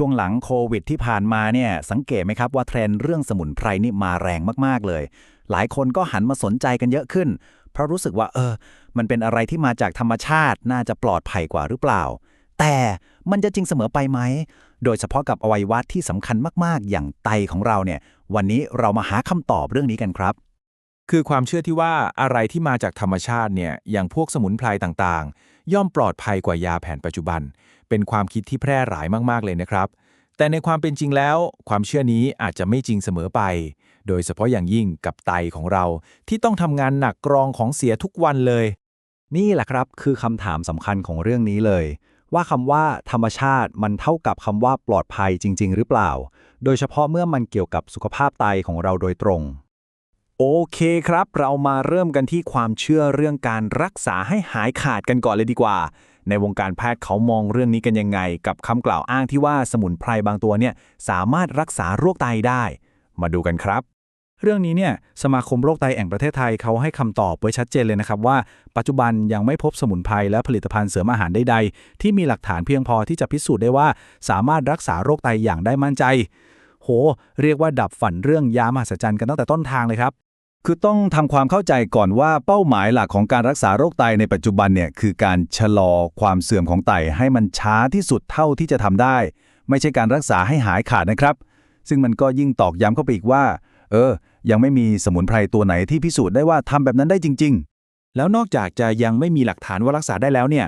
ช่วงหลังโควิดที่ผ่านมาเนี่ยสังเกตไหมครับว่าเทรนด์เรื่องสมุนไพรนี่มาแรงมากๆเลยหลายคนก็หันมาสนใจกันเยอะขึ้นเพราะรู้สึกว่ามันเป็นอะไรที่มาจากธรรมชาติน่าจะปลอดภัยกว่าหรือเปล่าแต่มันจะจริงเสมอไปไหมโดยเฉพาะกับอวัยวะที่สำคัญมากๆอย่างไตของเราเนี่ยวันนี้เรามาหาคำตอบเรื่องนี้กันครับคือความเชื่อที่ว่าอะไรที่มาจากธรรมชาติเนี่ยอย่างพวกสมุนไพรต่างๆย่อมปลอดภัยกว่ายาแผนปัจจุบันเป็นความคิดที่แพร่หลายมากๆเลยนะครับแต่ในความเป็นจริงแล้วความเชื่อนี้อาจจะไม่จริงเสมอไปโดยเฉพาะอย่างยิ่งกับไตของเราที่ต้องทำงานหนักกรองของเสียทุกวันเลยนี่แหละครับคือคำถามสำคัญของเรื่องนี้เลยว่าคำว่าธรรมชาติมันเท่ากับคำว่าปลอดภัยจริงๆหรือเปล่าโดยเฉพาะเมื่อมันเกี่ยวกับสุขภาพไตของเราโดยตรงโอเคครับเรามาเริ่มกันที่ความเชื่อเรื่องการรักษาให้หายขาดกันก่อนเลยดีกว่าในวงการแพทย์เขามองเรื่องนี้กันยังไงกับคำกล่าวอ้างที่ว่าสมุนไพรบางตัวเนี่ยสามารถรักษาโรคไตได้มาดูกันครับเรื่องนี้เนี่ยสมาคมโรคไตแห่งประเทศไทยเขาให้คำตอบไว้ชัดเจนเลยนะครับว่าปัจจุบันยังไม่พบสมุนไพรและผลิตภัณฑ์เสริมอาหารใดๆที่มีหลักฐานเพียงพอที่จะพิสูจน์ได้ว่าสามารถรักษาโรคไตอย่างได้มั่นใจโหเรียกว่าดับฝันเรื่องยามหัศจรรย์กันตั้งแต่ต้นทางเลยครับคือต้องทำความเข้าใจก่อนว่าเป้าหมายหลักของการรักษาโรคไตในปัจจุบันเนี่ยคือการชะลอความเสื่อมของไตให้มันช้าที่สุดเท่าที่จะทำได้ไม่ใช่การรักษาให้หายขาดนะครับซึ่งมันก็ยิ่งตอกย้ำเข้าไปอีกว่ายังไม่มีสมุนไพรตัวไหนที่พิสูจน์ได้ว่าทำแบบนั้นได้จริงๆแล้วนอกจากจะยังไม่มีหลักฐานว่ารักษาได้แล้วเนี่ย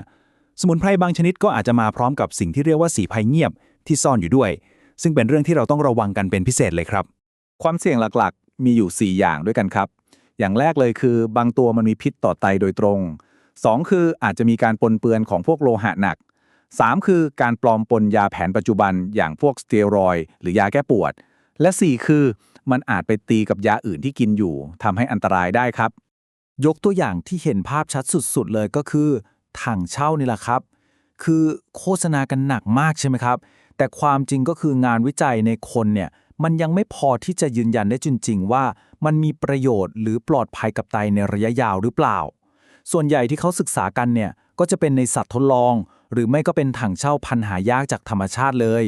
สมุนไพรบางชนิดก็อาจจะมาพร้อมกับสิ่งที่เรียกว่าสีภัยเงียบที่ซ่อนอยู่ด้วยซึ่งเป็นเรื่องที่เราต้องระวังกันเป็นพิเศษเลยครับความเสี่ยงหลักๆมีอยู่4อย่างด้วยกันครับอย่างแรกเลยคือบางตัวมันมีพิษต่อไตโดยตรง2คืออาจจะมีการปนเปื้อนของพวกโลหะหนัก3คือการปลอมปนยาแผนปัจจุบันอย่างพวกสเตียรอยด์หรือยาแก้ปวดและ4คือมันอาจไปตีกับยาอื่นที่กินอยู่ทำให้อันตรายได้ครับยกตัวอย่างที่เห็นภาพชัดสุดๆเลยก็คือถังเช่านี่แหละครับคือโฆษณากันหนักมากใช่ไหมครับแต่ความจริงก็คืองานวิจัยในคนเนี่ยมันยังไม่พอที่จะยืนยันได้จริงๆว่ามันมีประโยชน์หรือปลอดภัยกับไตในระยะยาวหรือเปล่าส่วนใหญ่ที่เขาศึกษากันเนี่ยก็จะเป็นในสัตว์ทดลองหรือไม่ก็เป็นถังเช่าพันธุ์หายากจากธรรมชาติเลย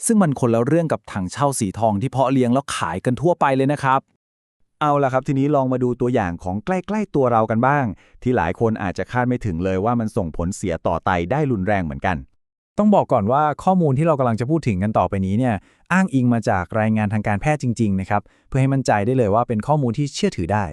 ซึ่งมันคนละเรื่องกับถังเช่าสีทองที่เพาะเลี้ยงแล้วขายกันทั่วไปเลยนะครับเอาล่ะครับทีนี้ลองมาดูตัวอย่างของใกล้ๆตัวเรากันบ้างที่หลายคนอาจจะคาดไม่ถึงเลยว่ามันส่งผลเสียต่อไตได้รุนแรงเหมือนกันต้องบอกก่อนว่าข้อมูลที่เรากำลังจะพูดถึงกันต่อไปนี้เนี่ยอ้างอิงมาจากรายงานทางการแพทย์จริงๆนะครับเพื่อให้มั่นใจได้เลยว่าเป็นข้อมูลที่เชื่อถือได้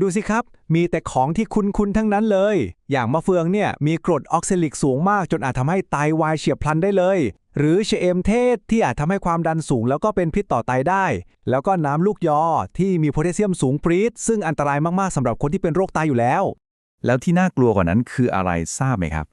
ดูสิครับมีแต่ของที่คุ้นๆทั้งนั้นเลยอย่างมะเฟืองเนี่ยมีกรดออกซาลิกสูงมากจนอาจทำให้ไตวายเฉียบพลันได้เลยหรือชะเอมเทศที่อาจทำให้ความดันสูงแล้วก็เป็นพิษต่อไตได้แล้วก็น้ำลูกยอที่มีโพแทสเซียมสูงปรี๊ดซึ่งอันตรายมากๆสำหรับคนที่เป็นโรคไตอยู่แล้วที่น่ากลัวกว่านั้นคืออะไรทราบไหมครับ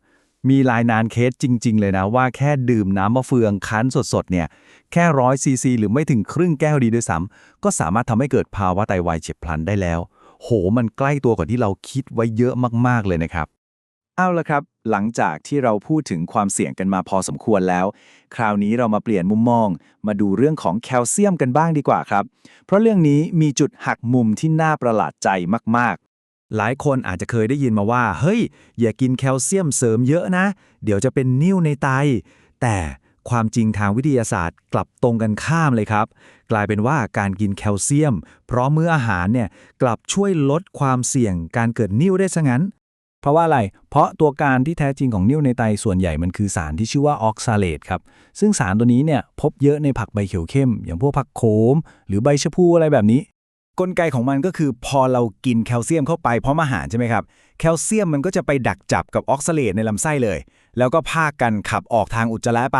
มีรายงานเคสจริงๆเลยนะว่าแค่ดื่มน้ำมะเฟืองคั้นสดๆเนี่ยแค่100 ซีซีหรือไม่ถึงครึ่งแก้วดีด้วยซ้ำก็สามารถทำให้เกิดภาวะไตวายเฉียบพลันได้แล้วโหมันใกล้ตัวกว่าที่เราคิดไว้เยอะมากๆเลยนะครับเอาละครับหลังจากที่เราพูดถึงความเสี่ยงกันมาพอสมควรแล้วคราวนี้เรามาเปลี่ยนมุมมองมาดูเรื่องของแคลเซียมกันบ้างดีกว่าครับเพราะเรื่องนี้มีจุดหักมุมที่น่าประหลาดใจมากๆหลายคนอาจจะเคยได้ยินมาว่าเฮ้ยอย่ากินแคลเซียมเสริมเยอะนะเดี๋ยวจะเป็นนิ่วในไตแต่ความจริงทางวิทยาศาสตร์กลับตรงกันข้ามเลยครับกลายเป็นว่าการกินแคลเซียมเพราะมื้ออาหารเนี่ยกลับช่วยลดความเสี่ยงการเกิดนิ่วได้ซะงั้นเพราะว่าอะไรเพราะตัวการที่แท้จริงของนิ่วในไตส่วนใหญ่มันคือสารที่ชื่อว่าออกซาเลตครับซึ่งสารตัวนี้เนี่ยพบเยอะในผักใบเขียวเข้มอย่างพวกผักโขมหรือใบชะพูอะไรแบบนี้กลไกของมันก็คือพอเรากินแคลเซียมเข้าไปพร้อมอาหารใช่ไหมครับแคลเซียมมันก็จะไปดักจับกับออกซาเลตในลำไส้เลยแล้วก็พากันขับออกทางอุจจาระไป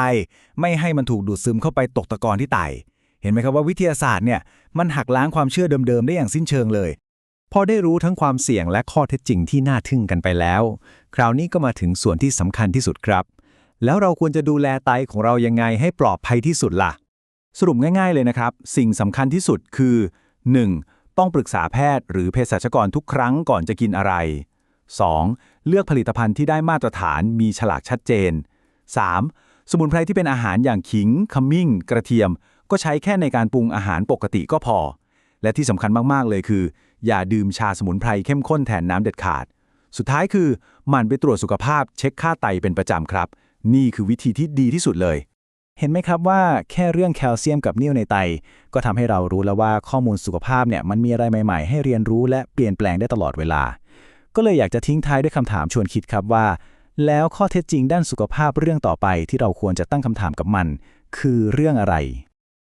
ไม่ให้มันถูกดูดซึมเข้าไปตกตะกอนที่ไตเห็นไหมครับว่าวิทยาศาสตร์เนี่ยมันหักล้างความเชื่อเดิมๆได้อย่างสิ้นเชิงเลยพอได้รู้ทั้งความเสี่ยงและข้อเท็จจริงที่น่าทึ่งกันไปแล้วคราวนี้ก็มาถึงส่วนที่สำคัญที่สุดครับแล้วเราควรจะดูแลไตของเรายังไงให้ปลอดภัยที่สุดล่ะสรุปง่ายๆเลยนะครับสิ่งสำคัญที่สุดคือ 1. ต้องปรึกษาแพทย์หรือเภสัชกรทุกครั้งก่อนจะกินอะไร 2. เลือกผลิตภัณฑ์ที่ได้มาตรฐานมีฉลากชัดเจน 3. สมุนไพรที่เป็นอาหารอย่างขิงขมิ้นกระเทียมก็ใช้แค่ในการปรุงอาหารปกติก็พอและที่สำคัญมากๆเลยคืออย่าดื่มชาสมุนไพรเข้มข้นแทนน้ำเด็ดขาดสุดท้ายคือหมั่นไปตรวจสุขภาพเช็คค่าไตเป็นประจำครับนี่คือวิธีที่ดีที่สุดเลย เห็นไหมครับว่าแค่เรื่องแคลเซียมกับนิ่วในไตก็ทำให้เรารู้แล้วว่าข้อมูลสุขภาพเนี่ยมันมีอะไรใหม่ๆให้เรียนรู้และเปลี่ยนแปลงได้ตลอดเวลาก็เลยอยากจะทิ้งท้ายด้วยคำถามชวนคิดครับว่าแล้วข้อเท็จจริงด้านสุขภาพเรื่องต่อไปที่เราควรจะตั้งคำถามกับมันคือเรื่องอะไร